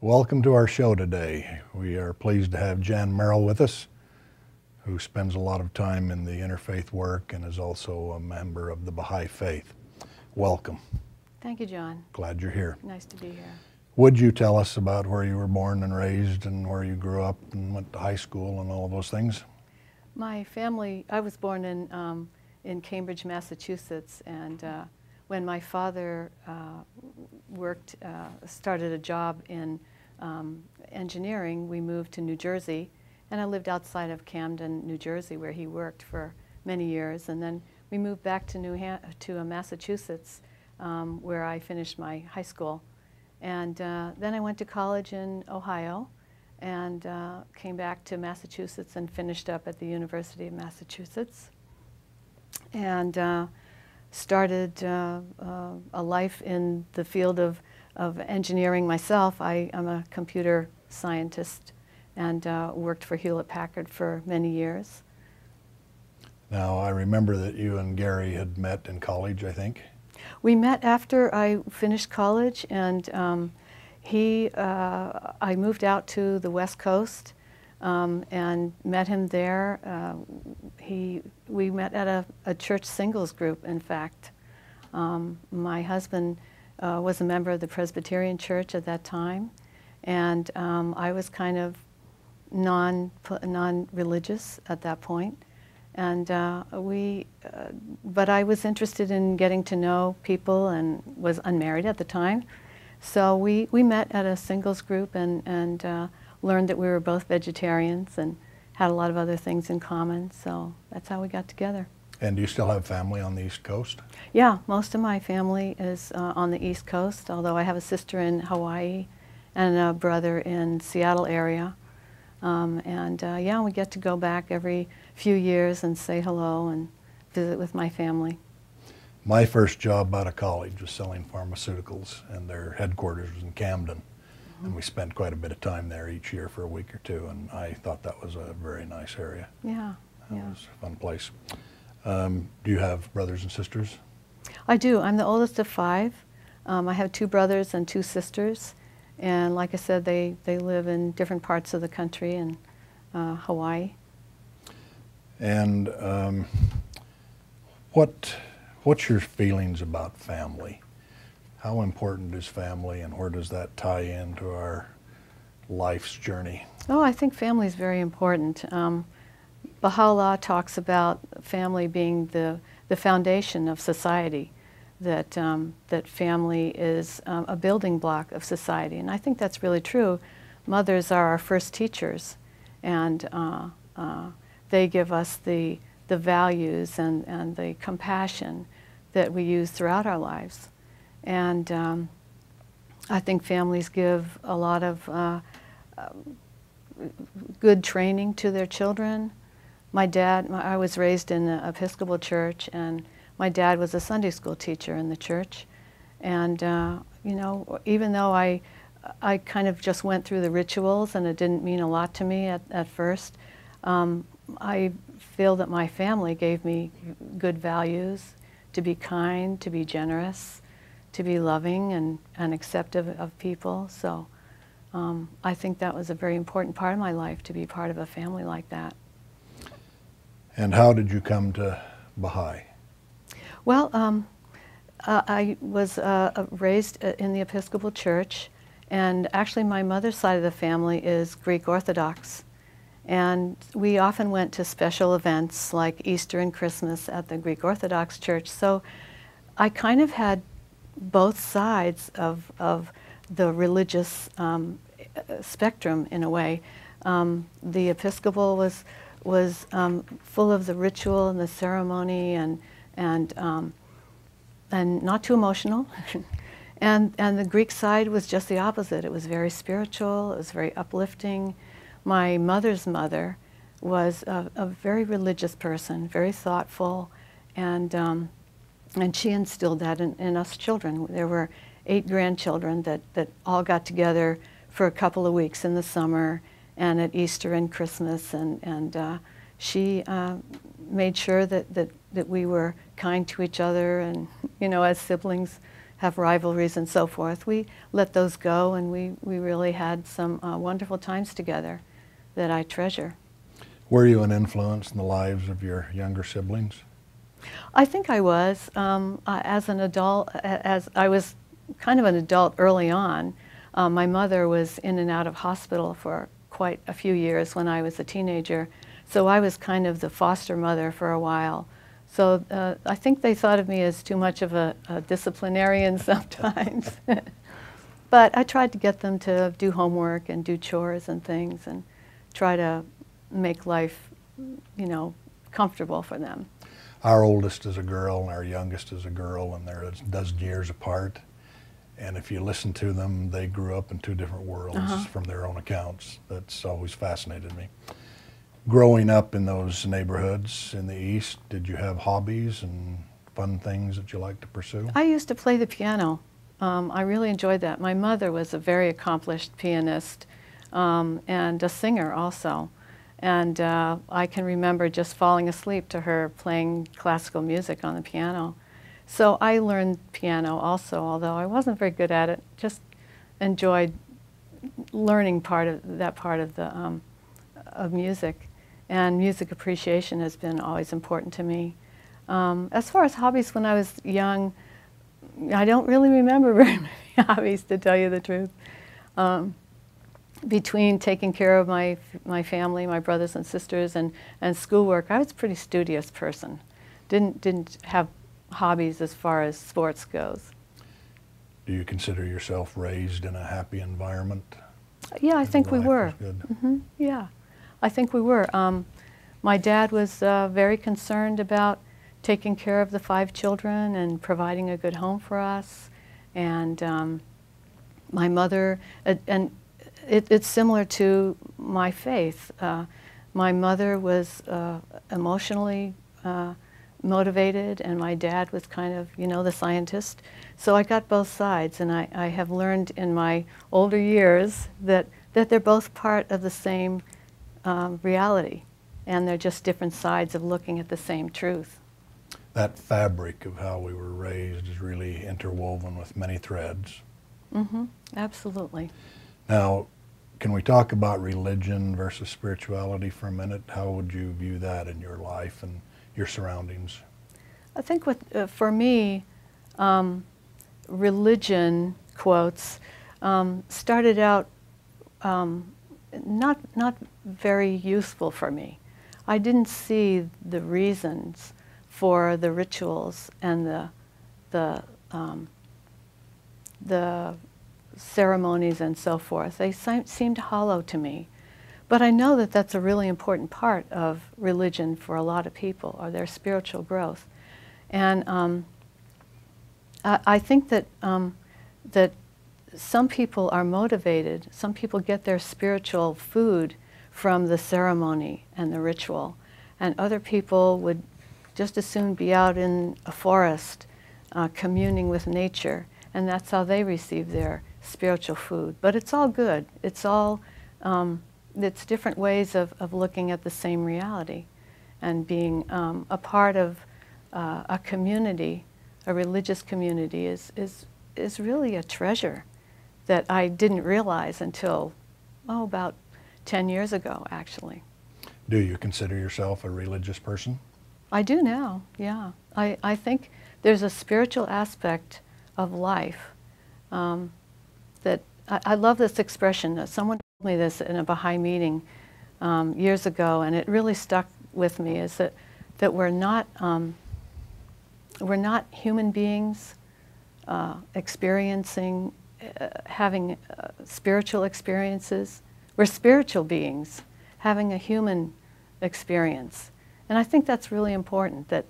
Welcome to our show today. We are pleased to have Jan Merrill with us, who spends a lot of time in the interfaith work and is also a member of the Bhai faith. Welcome. Thank you, John. Glad you're here. Nice to be here. Would you tell us about where you were born and raised and where you grew up and went to high school and all of those things? My family, I was born in Cambridge, Massachusetts, and when my father started a job in engineering, we moved to New Jersey, and I lived outside of Camden, New Jersey, where he worked for many years, and then we moved back to Massachusetts, where I finished my high school. And then I went to college in Ohio and came back to Massachusetts and finished up at the University of Massachusetts and started a life in the field of engineering myself. I'm a computer scientist and worked for Hewlett-Packard for many years. Now, I remember that you and Gary had met in college, I think. We met after I finished college, and I moved out to the West Coast and met him there. We met at a church singles group, in fact. My husband was a member of the Presbyterian Church at that time, and I was kind of non-religious at that point. And but I was interested in getting to know people and was unmarried at the time. So we met at a singles group and learned that we were both vegetarians and had a lot of other things in common. So that's how we got together. And do you still have family on the East Coast? Yeah, most of my family is on the East Coast, although I have a sister in Hawaii and a brother in Seattle area. Yeah, we get to go back every few years and say hello and visit with my family. My first job out of college was selling pharmaceuticals, and their headquarters was in Camden. And we spent quite a bit of time there each year for a week or two, and I thought that was a very nice area. Yeah, It was a fun place. Do you have brothers and sisters? I do. I'm the oldest of 5. I have 2 brothers and 2 sisters. And like I said, they live in different parts of the country in Hawaii. And what's your feelings about family? How important is family, and where does that tie into our life's journey? Oh, I think family is very important. Baha'u'llah talks about family being the foundation of society. That family is a building block of society. And I think that's really true. Mothers are our first teachers, and they give us the values and the compassion that we use throughout our lives. And I think families give a lot of good training to their children. I was raised in the Episcopal church, and my dad was a Sunday school teacher in the church, and you know, even though I kind of just went through the rituals and it didn't mean a lot to me at first, I feel that my family gave me good values, to be kind, to be generous, to be loving and accepting of people. So I think that was a very important part of my life, to be part of a family like that. And how did you come to Bhai? Well, I was raised in the Episcopal Church, and actually my mother's side of the family is Greek Orthodox. And we often went to special events like Easter and Christmas at the Greek Orthodox Church. So I kind of had both sides of the religious spectrum in a way. The Episcopal was full of the ritual and the ceremony and not too emotional. and the Greek side was just the opposite. It was very spiritual, it was very uplifting. My mother's mother was a very religious person, very thoughtful, and she instilled that in us children. There were 8 grandchildren that all got together for a couple of weeks in the summer and at Easter and Christmas, and she made sure that we were kind to each other, and, you know, as siblings, have rivalries and so forth. We let those go, and we really had some wonderful times together that I treasure. Were you an influence in the lives of your younger siblings? I think I was. As an adult, as I was kind of an adult early on, my mother was in and out of hospital for quite a few years when I was a teenager, so I was kind of the foster mother for a while. So I think they thought of me as too much of a disciplinarian sometimes. But I tried to get them to do homework and do chores and things and try to make life, comfortable for them. Our oldest is a girl and our youngest is a girl, and they're a dozen years apart. And if you listen to them, they grew up in two different worlds from their own accounts. That's always fascinated me. Growing up in those neighborhoods in the East, did you have hobbies and fun things that you liked to pursue? I used to play the piano. I really enjoyed that. My mother was a very accomplished pianist and a singer also. And I can remember just falling asleep to her playing classical music on the piano. So I learned piano also, although I wasn't very good at it. Just enjoyed learning that part of the of music. And music appreciation has been always important to me. As far as hobbies, when I was young, I don't really remember very many hobbies, to tell you the truth. Between taking care of my family, my brothers and sisters, and schoolwork, I was a pretty studious person. Didn't have hobbies as far as sports goes. Do you consider yourself raised in a happy environment? Yeah, I think we were. Good. Yeah, I think we were. My dad was very concerned about taking care of the 5 children and providing a good home for us. And my mother, and it's similar to my faith. My mother was emotionally motivated, and my dad was kind of, the scientist. So I got both sides, and I have learned in my older years that they're both part of the same reality, and they're just different sides of looking at the same truth. That fabric of how we were raised is really interwoven with many threads. Absolutely. Now, can we talk about religion versus spirituality for a minute? How would you view that in your life and your surroundings? I think for me, religion, quotes, started out not very useful for me. I didn't see the reasons for the rituals and the ceremonies and so forth. They seemed hollow to me. But I know that that's a really important part of religion for a lot of people, or their spiritual growth. And I think that that some people are motivated, some people get their spiritual food from the ceremony and the ritual, and other people would just as soon be out in a forest communing with nature, and that's how they receive their spiritual food. But it's all good. It's all, it's different ways of looking at the same reality, and being a part of a community, a religious community, is really a treasure that I didn't realize until, about 10 years ago, actually. Do you consider yourself a religious person? I do now, yeah. I think there's a spiritual aspect of life that I love this expression. Someone told me this in a Bhai meeting years ago, and it really stuck with me, is that we're not human beings experiencing, having spiritual experiences. We're spiritual beings having a human experience. And I think that's really important, that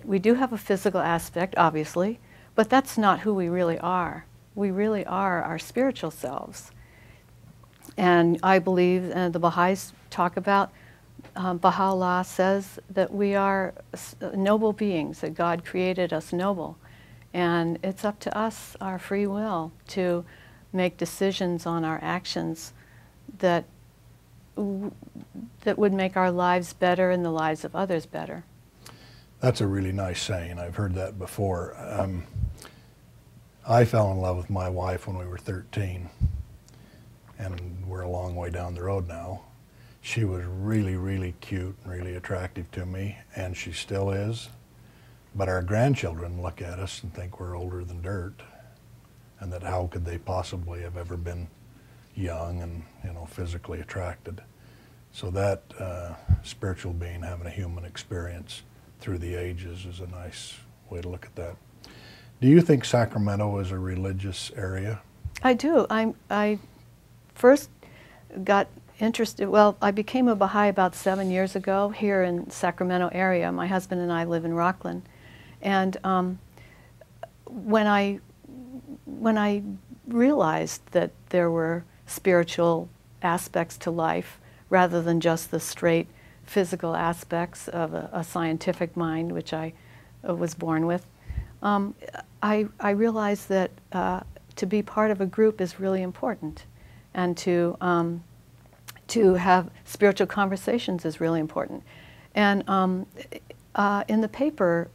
we do have a physical aspect, obviously, but that's not who we really are. We really are our spiritual selves. And I believe, the Baha'is talk about, Baha'u'llah says that we are noble beings, that God created us noble. And it's up to us, our free will, to make decisions on our actions that would make our lives better and the lives of others better. That's a really nice saying. I've heard that before. I fell in love with my wife when we were 13, and we're a long way down the road now. She was really, really cute and really attractive to me, and she still is. But our grandchildren look at us and think we're older than dirt, and that how could they possibly have ever been young and, you know, physically attracted. So that spiritual being having a human experience through the ages is a nice way to look at that. Do you think Sacramento is a religious area? I do. I first got interested, well, I became a Baha'i about 7 years ago here in Sacramento area. My husband and I live in Rockland. And when I realized that there were spiritual aspects to life rather than just the straight physical aspects of a scientific mind, which I was born with, I realized that to be part of a group is really important, and to have spiritual conversations is really important. And in the paper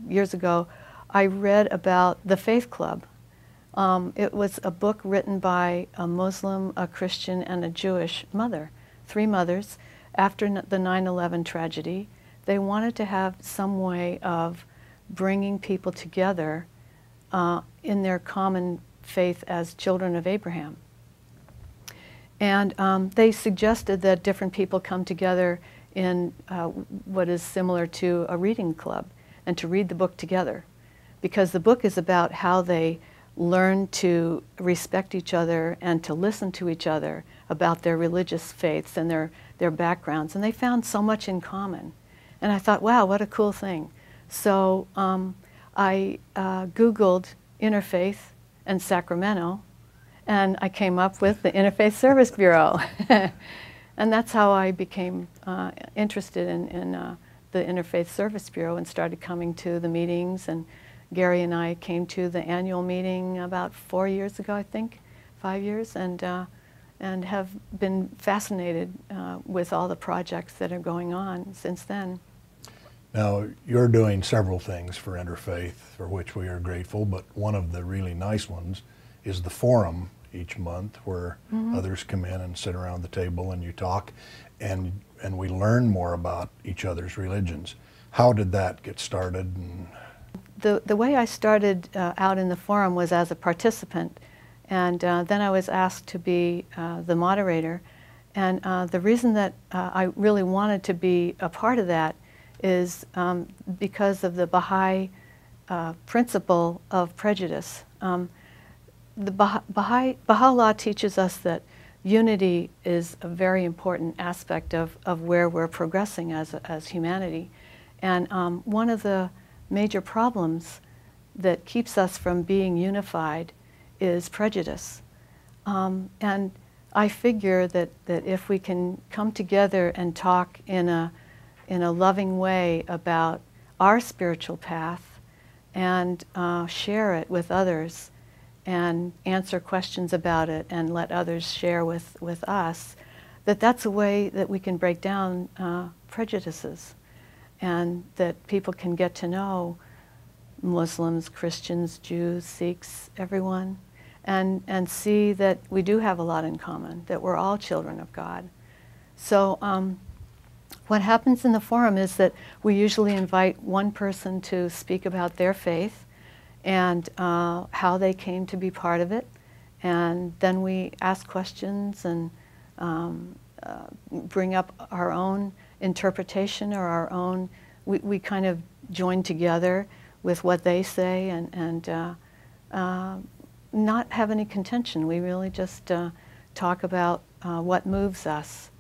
years ago, I read about the Faith Club. It was a book written by a Muslim, a Christian, and a Jewish mother, 3 mothers. After the 9/11 tragedy, they wanted to have some way of bringing people together in their common faith as children of Abraham. And they suggested that different people come together in what is similar to a reading club, and to read the book together, because the book is about how they learn to respect each other and to listen to each other about their religious faiths and their backgrounds, and they found so much in common. And I thought, wow, what a cool thing. So I Googled interfaith and Sacramento, and I came up with the Interfaith Service Bureau. And that's how I became interested in the Interfaith Service Bureau and started coming to the meetings. And Gary and I came to the annual meeting about 4 years ago, I think, 5 years, and have been fascinated with all the projects that are going on since then. Now, you're doing several things for Interfaith, for which we are grateful, but one of the really nice ones is the forum each month, where others come in and sit around the table and you talk, and we learn more about each other's religions. How did that get started? And the way I started out in the forum was as a participant, and then I was asked to be the moderator. And the reason that I really wanted to be a part of that is because of the Baha'i principle of prejudice. The Baha'u'llah teaches us that unity is a very important aspect of where we're progressing as humanity. And one of the major problems that keeps us from being unified is prejudice. And I figure that if we can come together and talk in a loving way about our spiritual path and share it with others and answer questions about it and let others share with us, that's a way that we can break down prejudices, and that people can get to know Muslims, Christians, Jews, Sikhs, everyone, and see that we do have a lot in common, that we're all children of God. So what happens in the forum is that we usually invite one person to speak about their faith and how they came to be part of it, and then we ask questions and bring up our own interpretation or our own, we kind of join together with what they say, and not have any contention. We really just talk about what moves us.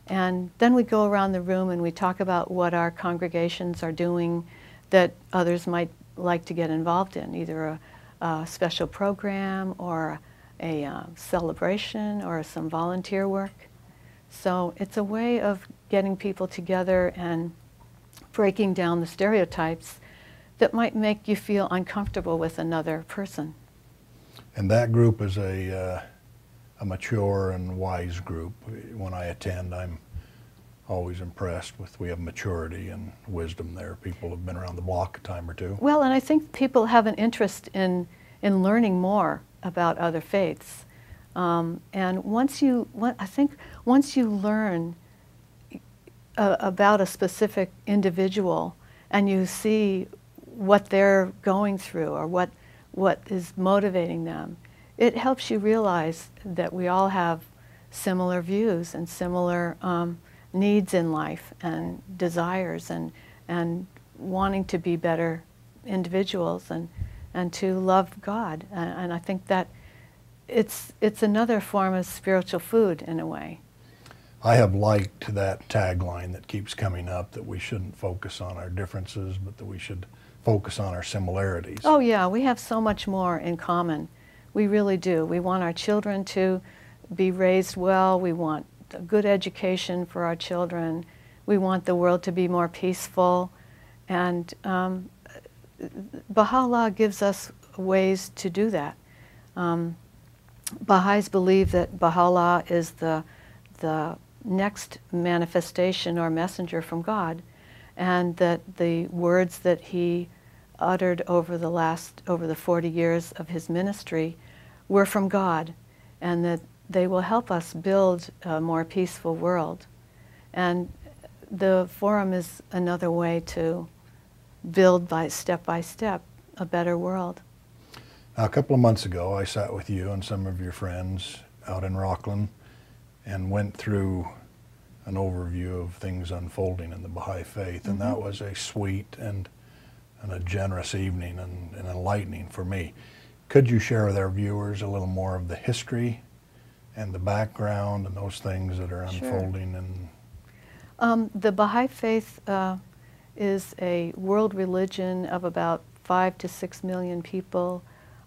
And then we go around the room and we talk about what our congregations are doing that others might like to get involved in, either a special program or a celebration or some volunteer work. So it's a way of getting people together and breaking down the stereotypes that might make you feel uncomfortable with another person. And that group is a mature and wise group. When I attend, I'm always impressed with, we have maturity and wisdom there. People have been around the block a time or two. Well, and I think people have an interest in in learning more about other faiths. And I think once you learn about a specific individual and you see what they're going through or what is motivating them, it helps you realize that we all have similar views and similar needs in life and desires and wanting to be better individuals and to love God. And I think that it's another form of spiritual food in a way. I have liked that tagline that keeps coming up, that we shouldn't focus on our differences, but that we should focus on our similarities. Oh yeah, we have so much more in common. We really do. We want our children to be raised well. We want a good education for our children. We want the world to be more peaceful. And Baha'u'llah gives us ways to do that. Baha'is believe that Baha'u'llah is the next manifestation or messenger from God, and that the words that he uttered over the 40 years of his ministry were from God, and that they will help us build a more peaceful world. And the forum is another way to build step by step a better world. Now, a couple of months ago, I sat with you and some of your friends out in Rockland and went through an overview of things unfolding in the Baha'i faith, and that was a sweet and a generous evening and enlightening for me. Could you share with our viewers a little more of the history and the background and those things that are unfolding? Sure. The Baha'i faith is a world religion of about 5 to 6 million people,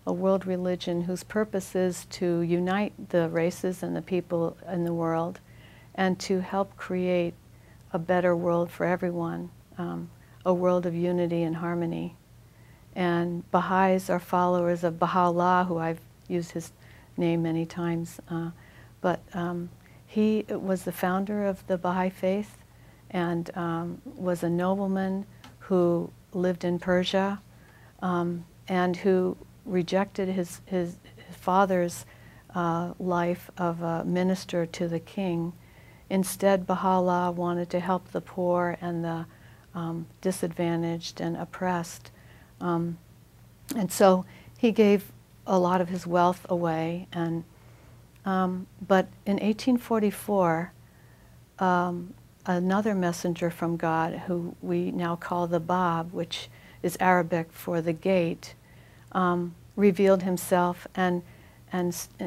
a world religion whose purpose is to unite the races and the people in the world and to help create a better world for everyone, a world of unity and harmony. And Baha'is are followers of Baha'u'llah, who I've used his name many times, but he was the founder of the Baha'i faith and was a nobleman who lived in Persia and who rejected his father's life of a minister to the king. Instead, Baha'u'llah wanted to help the poor and the disadvantaged and oppressed. And so he gave a lot of his wealth away. And but in 1844, another messenger from God, who we now call the Bab, which is Arabic for the gate, revealed himself and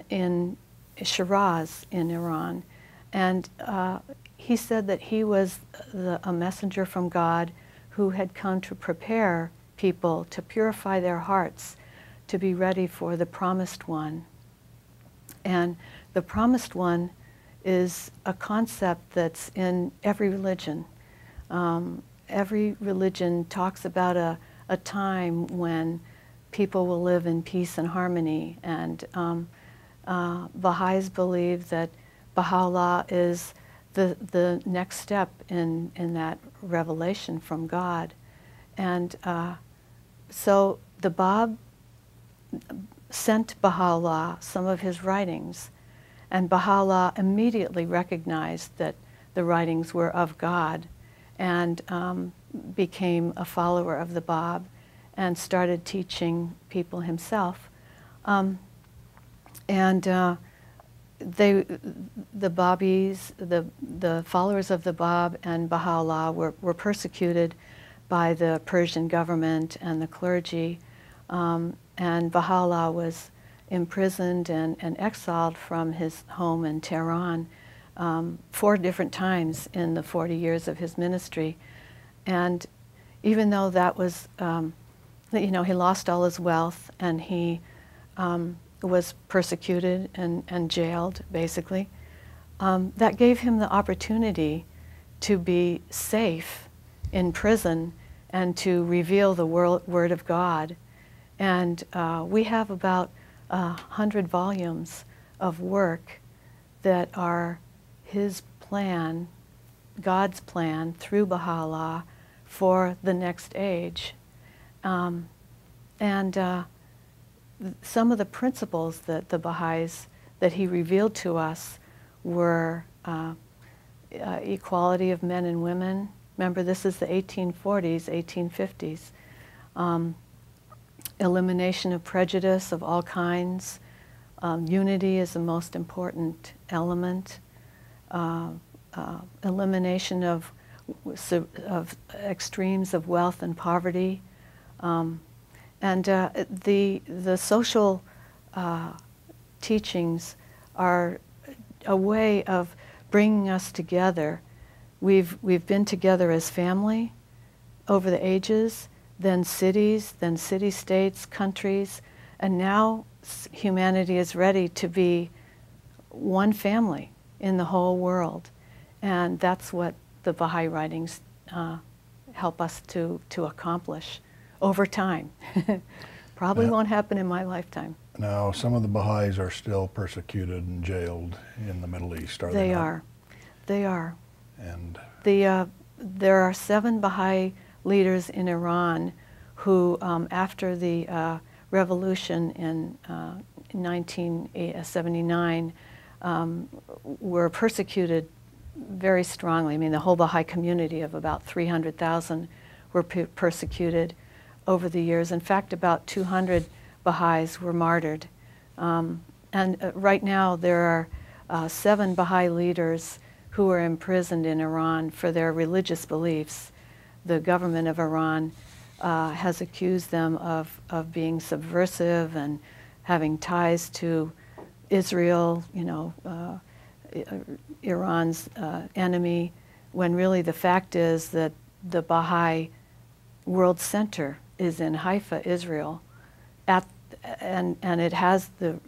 in Shiraz in Iran. And he said that he was a messenger from God who had come to prepare people, to purify their hearts, to be ready for the Promised One. And the Promised One is a concept that's in every religion. Every religion talks about a time when people will live in peace and harmony, and Baha'is believe that Baha'u'llah is the next step in that revelation from God. And so the Bab sent Baha'u'llah some of his writings, and Baha'u'llah immediately recognized that the writings were of God and became a follower of the Bab and started teaching people himself. The Babis, the followers of the Bab and Baha'u'llah were persecuted by the Persian government and the clergy, and Baha'u'llah was imprisoned and exiled from his home in Tehran 4 different times in the 40 years of his ministry. And even though that was, he lost all his wealth and he was persecuted and jailed, basically, that gave him the opportunity to be safe in prison and to reveal the Word of God. And we have about 100 volumes of work that are his plan, God's plan, through Baha'u'llah for the next age. some of the principles that the Baha'is, that he revealed to us were equality of men and women. Remember, this is the 1840s, 1850s. Elimination of prejudice of all kinds. Unity is the most important element. Elimination of extremes of wealth and poverty. And the social teachings are a way of bringing us together. We've been together as family over the ages, then cities, then city-states, countries, and now humanity is ready to be one family in the whole world. And that's what the Baha'i writings help us to accomplish over time. Probably won't happen in my lifetime. Now, some of the Baha'is are still persecuted and jailed in the Middle East, are they not? They are. And there are 7 Baha'i leaders in Iran who, after the revolution in 1979, were persecuted very strongly. I mean, the whole Baha'i community of about 300,000 were persecuted over the years. In fact, about 200 Baha'is were martyred. And right now there are 7 Baha'i leaders who are imprisoned in Iran for their religious beliefs. The government of Iran has accused them of being subversive and having ties to Israel, Iran's enemy, when really the fact is that the Baha'i World Center is in Haifa, Israel, and it has the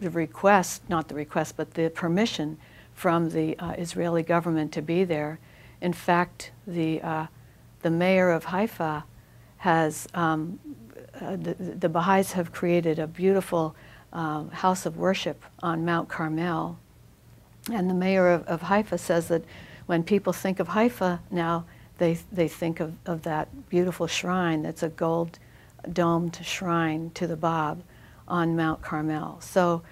request, not the request, but the permission from the Israeli government to be there. In fact, the mayor of Haifa has, the Baha'is have created a beautiful house of worship on Mount Carmel. And the mayor of Haifa says that when people think of Haifa now, they think of that beautiful shrine that's a gold-domed shrine to the Bab on Mount Carmel. So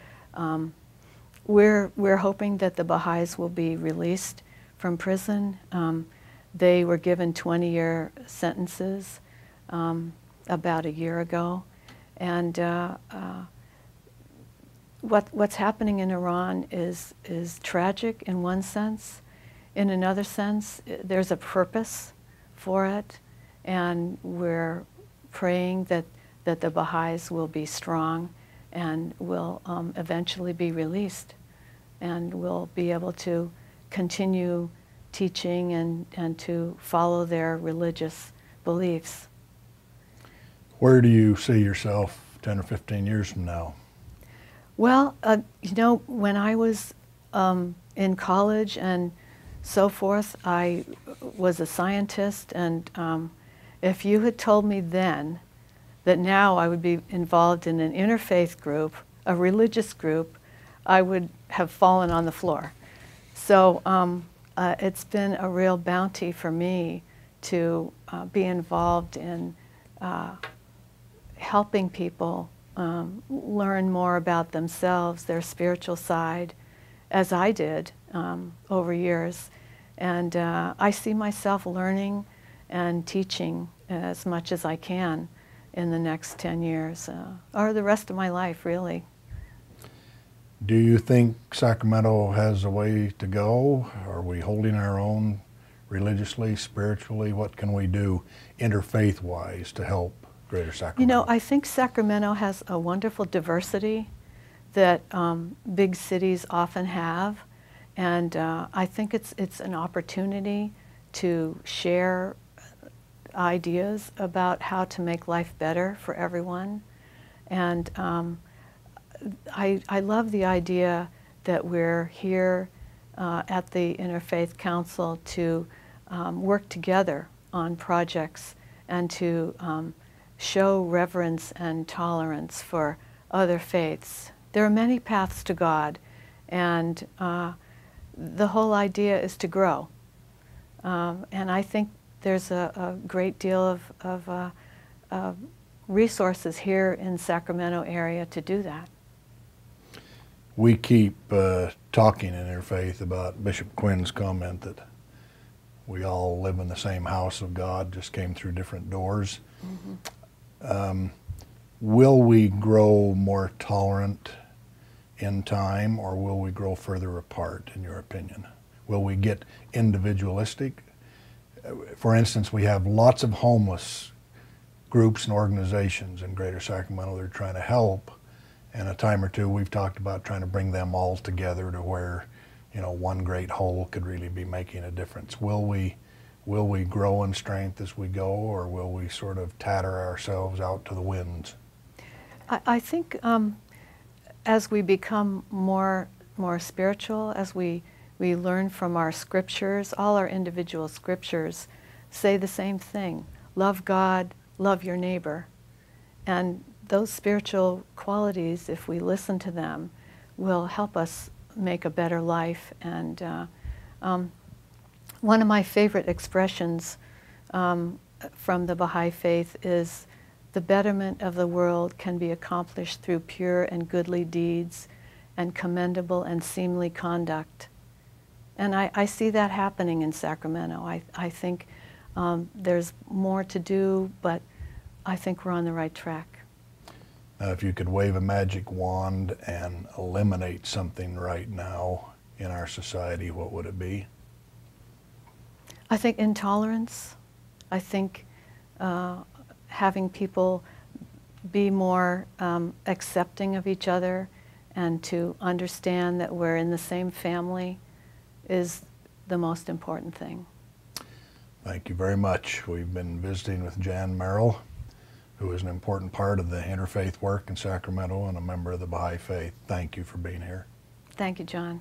we're hoping that the Baha'is will be released from prison. They were given 20-year sentences about a year ago. And what's happening in Iran is tragic in one sense. In another sense, there's a purpose for it, and we're praying that the Baha'is will be strong and will eventually be released, and will be able to continue teaching and to follow their religious beliefs. Where do you see yourself 10 or 15 years from now? Well, when I was in college and so forth, I was a scientist, and if you had told me then that now I would be involved in an interfaith group, a religious group, I would have fallen on the floor. So it's been a real bounty for me to be involved in helping people learn more about themselves, their spiritual side, as I did over years. And I see myself learning and teaching as much as I can in the next 10 years, or the rest of my life, really. Do you think Sacramento has a way to go? Are we holding our own religiously, spiritually? What can we do interfaith-wise to help Greater Sacramento? I think Sacramento has a wonderful diversity that big cities often have, and I think it's an opportunity to share ideas about how to make life better for everyone. And I love the idea that we're here at the Interfaith Council to work together on projects and to show reverence and tolerance for other faiths. There are many paths to God, and the whole idea is to grow. And I think there's a great deal of resources here in Sacramento area to do that. We keep talking in Interfaith about Bishop Quinn's comment that we all live in the same house of God, just came through different doors. Will we grow more tolerant in time, or will we grow further apart, in your opinion? Will we get individualistic? For instance, we have lots of homeless groups and organizations in Greater Sacramento that are trying to help. And a time or two we've talked about trying to bring them all together to where, you know, one great whole could really be making a difference. Will we grow in strength as we go, or will we sort of tatter ourselves out to the winds? I think as we become more spiritual, as we learn from our scriptures, all our individual scriptures say the same thing. Love God, love your neighbor. And those spiritual qualities, if we listen to them, will help us make a better life. And one of my favorite expressions from the Baha'i faith is, the betterment of the world can be accomplished through pure and goodly deeds and commendable and seemly conduct. And I see that happening in Sacramento. I think there's more to do, but I think we're on the right track. Now, if you could wave a magic wand and eliminate something right now in our society, what would it be? I think intolerance. I think having people be more accepting of each other and to understand that we're in the same family is the most important thing. Thank you very much. We've been visiting with Jan Merrill, who is an important part of the interfaith work in Sacramento and a member of the Baha'i faith. Thank you for being here. Thank you, John.